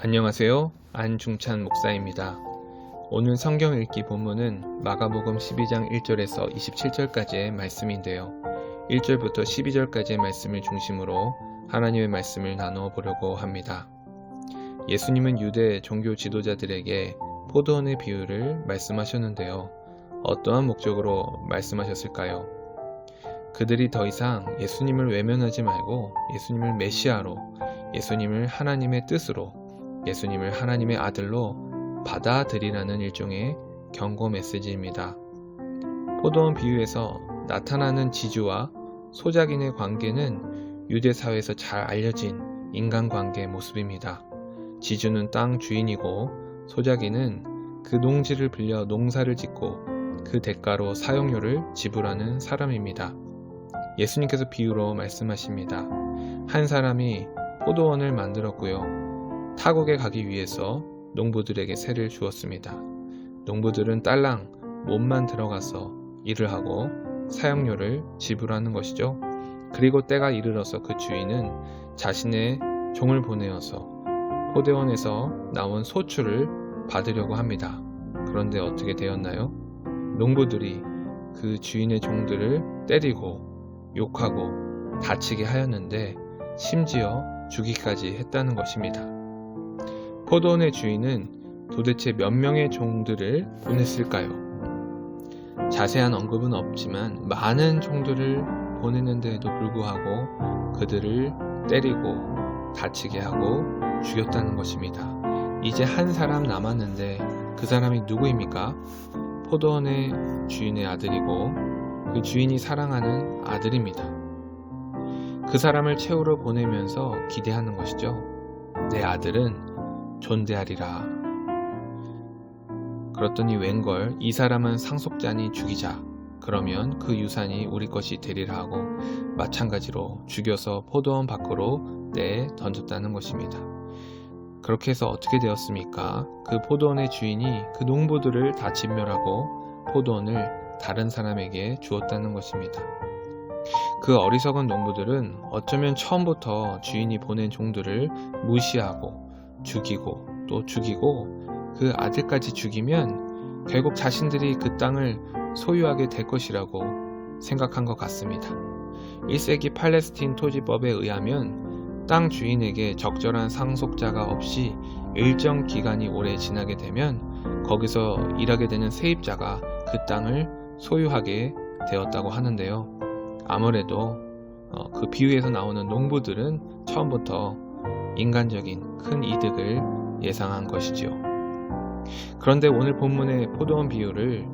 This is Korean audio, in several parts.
안녕하세요. 안중찬 목사입니다. 오늘 성경 읽기 본문은 마가복음 12장 1절에서 27절까지의 말씀인데요. 1절부터 12절까지의 말씀을 중심으로 하나님의 말씀을 나누어 보려고 합니다. 예수님은 유대 종교 지도자들에게 포도원의 비유를 말씀하셨는데요. 어떠한 목적으로 말씀하셨을까요? 그들이 더 이상 예수님을 외면하지 말고 예수님을 메시아로, 예수님을 하나님의 뜻으로, 예수님을 하나님의 아들로 받아들이라는 일종의 경고 메시지입니다. 포도원 비유에서 나타나는 지주와 소작인의 관계는 유대 사회에서 잘 알려진 인간관계의 모습입니다. 지주는 땅 주인이고 소작인은 그 농지를 빌려 농사를 짓고 그 대가로 사용료를 지불하는 사람입니다. 예수님께서 비유로 말씀하십니다. 한 사람이 포도원을 만들었고요. 타국에 가기 위해서 농부들에게 세를 주었습니다. 농부들은 딸랑 몸만 들어가서 일을 하고 사용료를 지불하는 것이죠. 그리고 때가 이르러서 그 주인은 자신의 종을 보내어서 포도원에서 나온 소출을 받으려고 합니다. 그런데 어떻게 되었나요? 농부들이 그 주인의 종들을 때리고 욕하고 다치게 하였는데 심지어 죽이기까지 했다는 것입니다. 포도원의 주인은 도대체 몇 명의 종들을 보냈을까요? 자세한 언급은 없지만 많은 종들을 보냈는데도 불구하고 그들을 때리고 다치게 하고 죽였다는 것입니다. 이제 한 사람 남았는데 그 사람이 누구입니까? 포도원의 주인의 아들이고 그 주인이 사랑하는 아들입니다. 그 사람을 채우러 보내면서 기대하는 것이죠. 내 아들은 존대하리라. 그렇더니 웬걸 이 사람은 상속자니 죽이자. 그러면 그 유산이 우리 것이 되리라 하고 마찬가지로 죽여서 포도원 밖으로 내 던졌다는 것입니다. 그렇게 해서 어떻게 되었습니까? 그 포도원의 주인이 그 농부들을 다 진멸하고 포도원을 다른 사람에게 주었다는 것입니다. 그 어리석은 농부들은 어쩌면 처음부터 주인이 보낸 종들을 무시하고 죽이고 또 죽이고 그 아들까지 죽이면 결국 자신들이 그 땅을 소유하게 될 것이라고 생각한 것 같습니다. 1세기 팔레스틴 토지법에 의하면 땅 주인에게 적절한 상속자가 없이 일정 기간이 오래 지나게 되면 거기서 일하게 되는 세입자가 그 땅을 소유하게 되었다고 하는데요. 아무래도 그 비유에서 나오는 농부들은 처음부터 인간적인 큰 이득을 예상한 것이지요. 그런데 오늘 본문의 포도원 비유를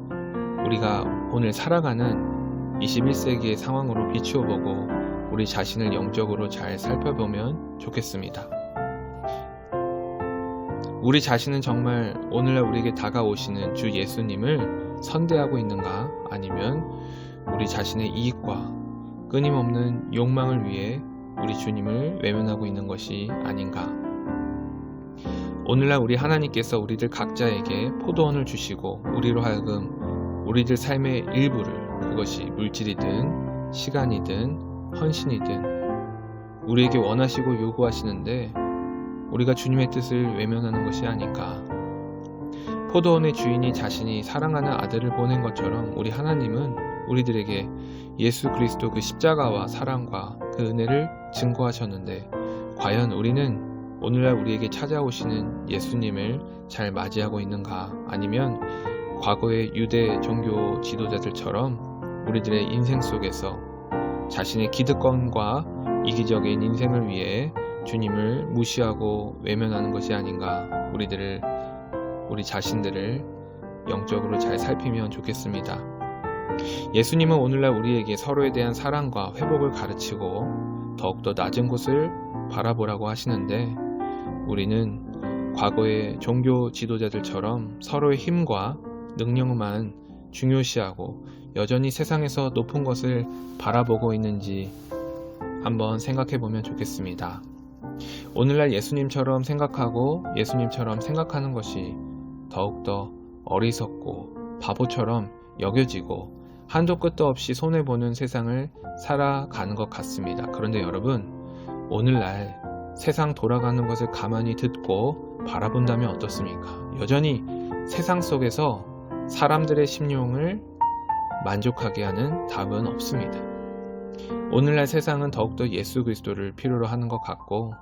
우리가 오늘 살아가는 21세기의 상황으로 비추어 보고 우리 자신을 영적으로 잘 살펴보면 좋겠습니다. 우리 자신은 정말 오늘날 우리에게 다가오시는 주 예수님을 선대하고 있는가? 아니면 우리 자신의 이익과 끊임없는 욕망을 위해 우리 주님을 외면하고 있는 것이 아닌가? 오늘날 우리 하나님께서 우리들 각자에게 포도원을 주시고 우리로 하여금 우리들 삶의 일부를, 그것이 물질이든 시간이든 헌신이든 우리에게 원하시고 요구하시는데 우리가 주님의 뜻을 외면하는 것이 아닌가? 포도원의 주인이 자신이 사랑하는 아들을 보낸 것처럼 우리 하나님은 우리들에게 예수 그리스도 그 십자가와 사랑과 그 은혜를 증거하셨는데 과연 우리는 오늘날 우리에게 찾아오시는 예수님을 잘 맞이하고 있는가? 아니면 과거의 유대 종교 지도자들처럼 우리들의 인생 속에서 자신의 기득권과 이기적인 인생을 위해 주님을 무시하고 외면하는 것이 아닌가? 우리 자신들을 영적으로 잘 살피면 좋겠습니다. 예수님은 오늘날 우리에게 서로에 대한 사랑과 회복을 가르치고 더욱더 낮은 곳을 바라보라고 하시는데 우리는 과거의 종교 지도자들처럼 서로의 힘과 능력만 중요시하고 여전히 세상에서 높은 것을 바라보고 있는지 한번 생각해 보면 좋겠습니다. 오늘날 예수님처럼 생각하고 예수님처럼 생각하는 것이 더욱더 어리석고 바보처럼 여겨지고 한도 끝도 없이 손해보는 세상을 살아가는 것 같습니다. 그런데 여러분, 오늘날 세상 돌아가는 것을 가만히 듣고 바라본다면 어떻습니까? 여전히 세상 속에서 사람들의 심령을 만족하게 하는 답은 없습니다. 오늘날 세상은 더욱더 예수 그리스도를 필요로 하는 것 같고,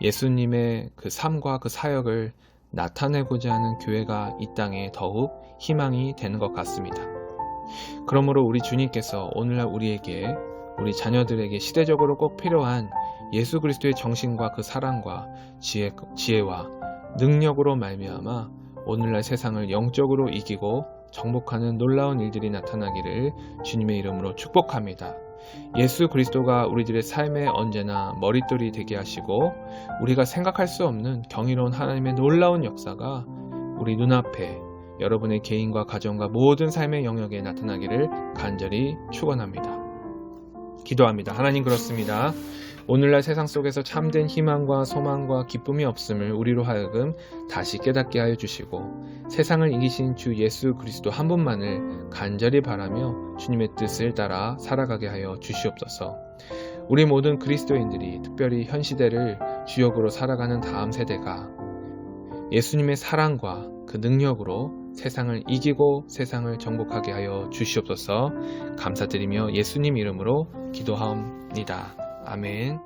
예수님의 그 삶과 그 사역을 나타내고자 하는 교회가 이 땅에 더욱 희망이 되는 것 같습니다. 그러므로 우리 주님께서 오늘날 우리에게, 우리 자녀들에게 시대적으로 꼭 필요한 예수 그리스도의 정신과 그 사랑과 지혜와 능력으로 말미암아 오늘날 세상을 영적으로 이기고 정복하는 놀라운 일들이 나타나기를 주님의 이름으로 축복합니다. 예수 그리스도가 우리들의 삶에 언제나 머릿돌이 되게 하시고, 우리가 생각할 수 없는 경이로운 하나님의 놀라운 역사가 우리 눈앞에 여러분의 개인과 가정과 모든 삶의 영역에 나타나기를 간절히 축원합니다. 기도합니다. 하나님, 그렇습니다. 오늘날 세상 속에서 참된 희망과 소망과 기쁨이 없음을 우리로 하여금 다시 깨닫게 하여 주시고, 세상을 이기신 주 예수 그리스도 한 분만을 간절히 바라며 주님의 뜻을 따라 살아가게 하여 주시옵소서. 우리 모든 그리스도인들이, 특별히 현 시대를 주역으로 살아가는 다음 세대가 예수님의 사랑과 그 능력으로 세상을 이기고 세상을 정복하게 하여 주시옵소서. 감사드리며 예수님 이름으로 기도하옵니다. 아멘.